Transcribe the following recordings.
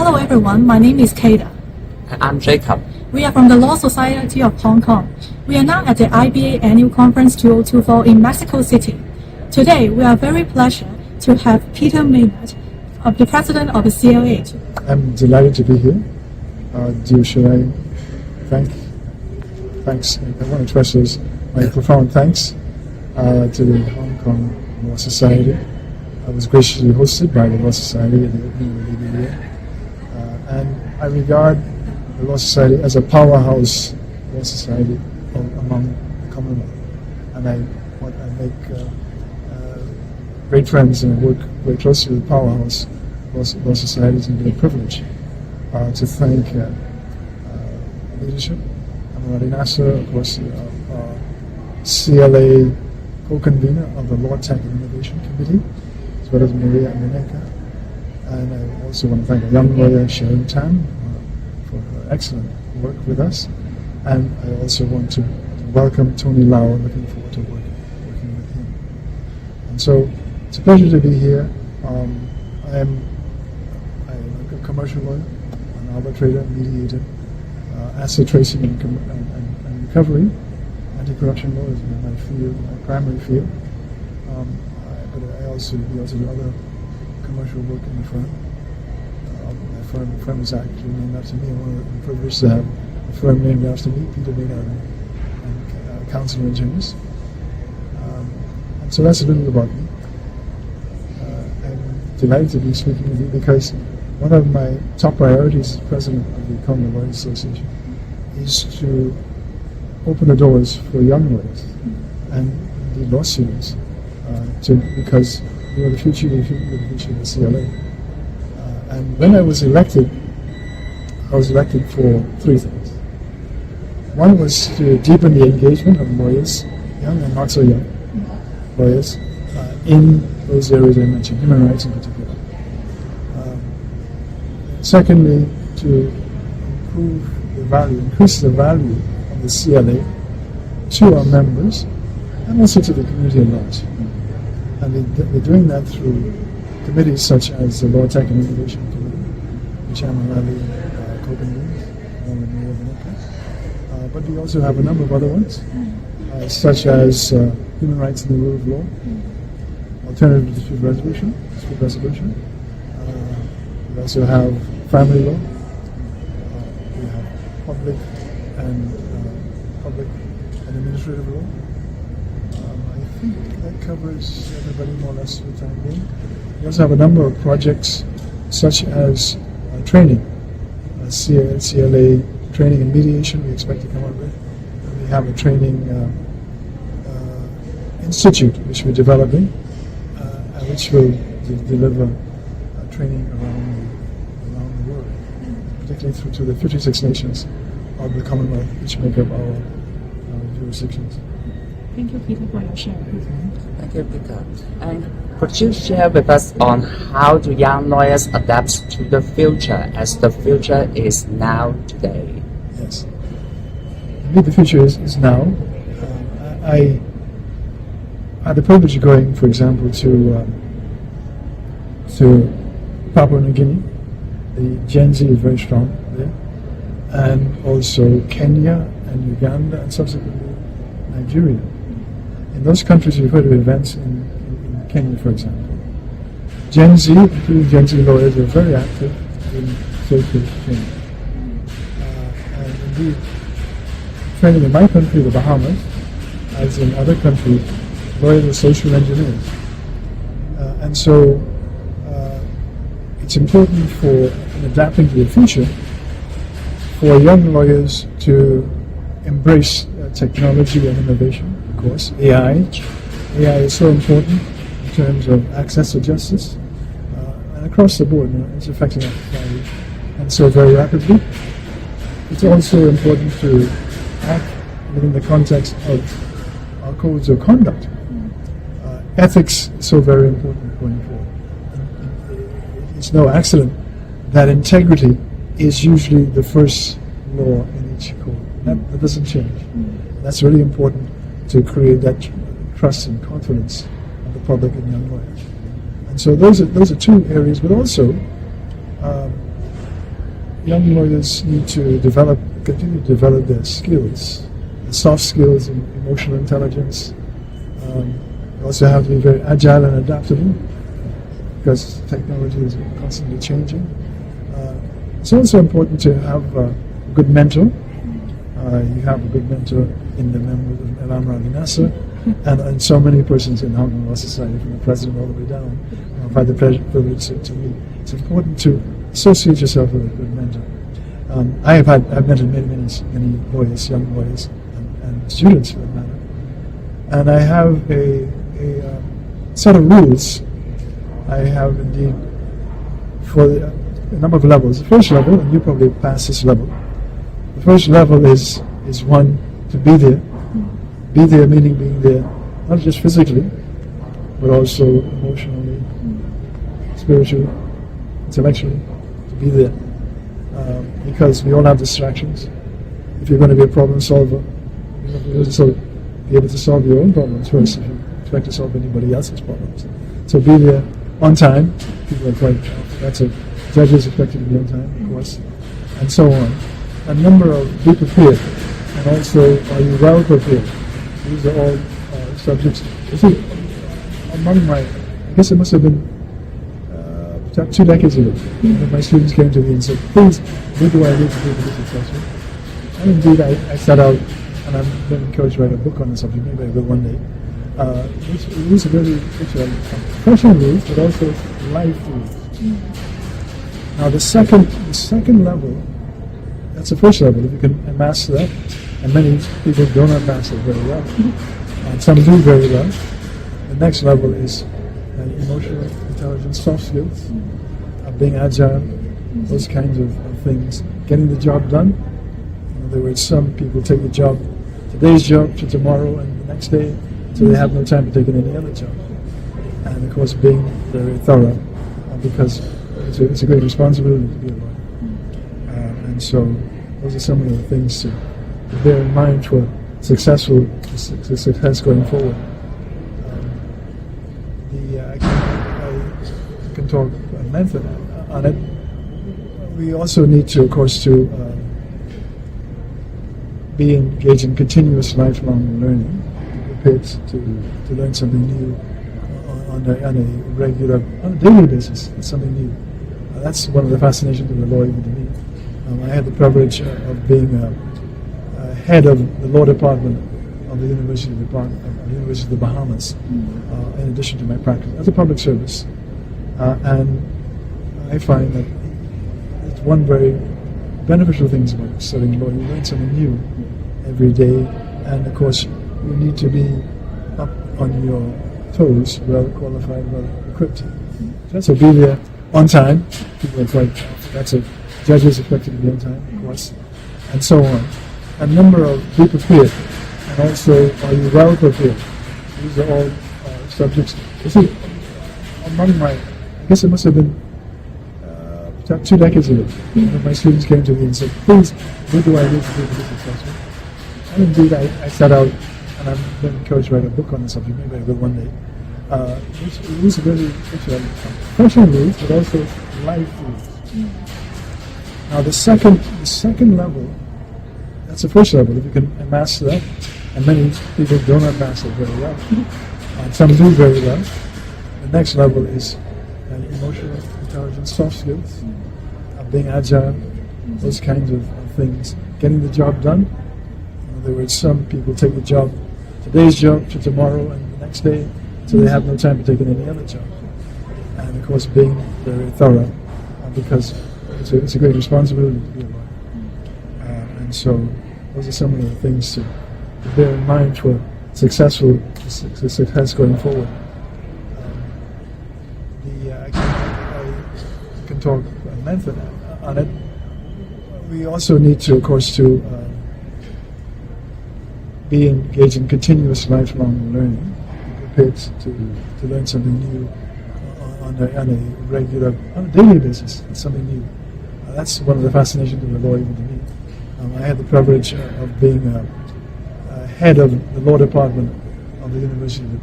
Hello everyone, my name is Kada. And I'm Jacob. We are from the Law Society of Hong Kong. We are now at the IBA Annual Conference 2024 in Mexico City. Today, we are very pleased to have Peter Maynard, the President of the CLH. I'm delighted to be here. Should I thanks, I want to express my profound thanks to the Hong Kong Law Society. I was graciously hosted by the Law Society at the opening of the IBA. And I regard the Law Society as a powerhouse law society among the Commonwealth. And I make great friends and work very closely with powerhouse law societies, and get a privilege to thank leadership. I'm Nasser, of course, CLA co-convener of the Law Tech and Innovation Committee, as well as Maria Amineka. And I also want to thank a young lawyer, Sharon Tan, for her excellent work with us. And I also want to welcome Tony Lau, looking forward to working with him. And so it's a pleasure to be here. I am a commercial lawyer, an arbitrator, mediator, asset tracing and recovery. Anti-corruption law is my field, my primary field. But we also do other commercial work in the firm. My firm is actually named after me. I'm one of the privileged to have a firm named after me, Peter Maynard, and counsel and attorneys. And so that's a little about me. I'm delighted to be speaking with you because one of my top priorities as president of the Commonwealth Lawyers Association is to open the doors for young lawyers and the law students, because you are the future of the CLA. And when I was elected for three things. One was to deepen the engagement of lawyers, young and not so young lawyers, in those areas I mentioned, human rights in particular. Secondly, to increase the value of the CLA to our members and also to the community at large. And we're doing that through committees such as the Law Tech and Innovation Committee, which I'm a co-convener, along with Maria Amineka. But we also have a number of other ones, such as human rights and the rule of law, alternative dispute resolution. We also have family law. We have public and administrative law. I think that covers everybody more or less for the time being. We also have a number of projects such as training, CLA training and mediation we expect to come up with. And we have a training institute which we're developing, which will deliver training around the world, particularly through to the 56 nations of the Commonwealth, which make up our jurisdictions. Thank you, Peter, for your sharing. Thank you, Peter. And could you share with us on how do young lawyers adapt to the future, as the future is now today? Yes. Indeed, the future is now. I had the privilege of going, for example, to Papua New Guinea. The Gen Z is very strong there. And also Kenya and Uganda and subsequently Nigeria. In those countries, we've heard of events in Kenya, for example. Gen Z, including Gen Z lawyers, are very active in social change. And indeed, training in my country, the Bahamas, as in other countries, lawyers are social engineers. And so it's important in adapting to the future for young lawyers to embrace technology and innovation. Of course, AI is so important in terms of access to justice, and across the board, it's affecting our society, and so very rapidly. It's also important to act within the context of our codes of conduct. Ethics is so very important going forward. It's no accident that integrity is usually the first law in each code. That doesn't change. That's really important to create that trust and confidence of the public and young lawyers. And so those are two areas, but also young lawyers need to continue to develop their skills, the soft skills and emotional intelligence. You also have to be very agile and adaptable because technology is constantly changing. It's also important to have a good mentor. You have a good mentor in the members of Elamra Vinasa and so many persons in Hong Kong Law Society, from the president all the way down. I've had the privilege to meet. It's important to associate yourself with a good mentor. I've mentored many lawyers, young lawyers, and students for that matter. And I have a set of rules. I have indeed for a number of levels. The first level, and you probably pass this level. The first level is one to be there. Be there meaning being there, not just physically, but also emotionally, spiritually, intellectually, to be there. Because we all have distractions. If you're going to be a problem solver, you have to be able to solve your own problems first if you expect to solve anybody else's problems. So be there on time. People are quite, that's a judge is expected to be on time, of course, and so on. A number of be prepared, and also are you well prepared? These are all subjects. You see, among my, I guess it must have been 2 decades ago, when my students came to me and said, please, what do I need to do to be successful? And indeed, I set out, and I'm been encouraged to write a book on the subject, maybe I will one day. These are really professional rules, but also life rules. Now the second level, that's the first level, if you can master that, and many people do not master it very well, and some do very well. The next level is emotional intelligence, soft skills, being agile, those kinds of things, getting the job done. In other words, some people take the job, today's job to tomorrow and the next day, so they have no time to take in any other job. And of course being very thorough, because it's a great responsibility to be a lawyer. And so those are some of the things to bear in mind for success going forward. I can talk at length on it. We also need to, of course, to be engaged in continuous lifelong learning, prepared to learn something new on a daily basis. It's something new. That's one of the fascinations of the law, even to me. I had the privilege of being head of the law department of the University of the Bahamas, in addition to my practice as a public service. And I find that it's one very beneficial thing about studying law. You learn something new every day, and of course you need to be up on your toes, well qualified, well equipped. So be there on time. People are quite, that's a judge is expected to be on time, of course, and so on. A number of be prepared, and also are you well prepared? These are all subjects. You see, among my, I guess it must have been 2 decades ago, when my students came to me and said, please, what do I need to do to be successful? And indeed, I set out, and I've been encouraged to write a book on the subject, maybe I will one day. These are really professional rules, but also life rules. Now the second level, that's the first level, if you can master that, and many people do not master it very well, and some do very well. The next level is emotional intelligence, soft skills, being agile, those kinds of things, getting the job done. In other words, some people take the job, today's job to tomorrow and the next day, so they have no time to take in any other job. And of course being very thorough, because it's a great responsibility to be a lawyer. And so those are some of the things to bear in mind for success going forward. I can talk at length on it. We also need to, of course, to be engaged in continuous lifelong learning, prepared to learn something new on a daily basis. It's something new. That's one of the fascinations of the law, even to me. I had the privilege of being head of the law department of the University of the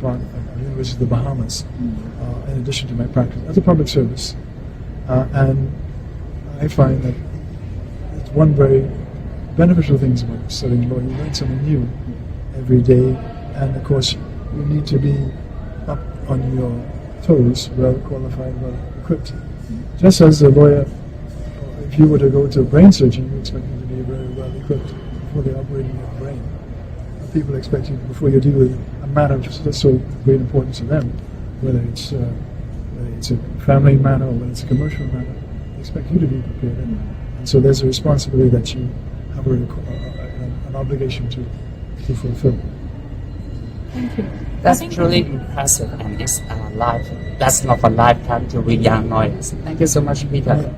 Bahamas, in addition to my practice as a public service. And I find that it's one very beneficial thing about studying law. You learn something new every day, and of course you need to be up on your toes, well qualified, well equipped. Just as a lawyer, if you were to go to brain surgery, you expect you to be very well equipped before they operate on your brain. People expect you, before you deal with a matter that's so great importance to them, whether it's a family matter or whether it's a commercial matter, they expect you to be prepared. And so there's a responsibility that you have an obligation to fulfill. Thank you. That's truly impressive, and it's a lesson of a lifetime to we young lawyers. Thank you so much, Peter.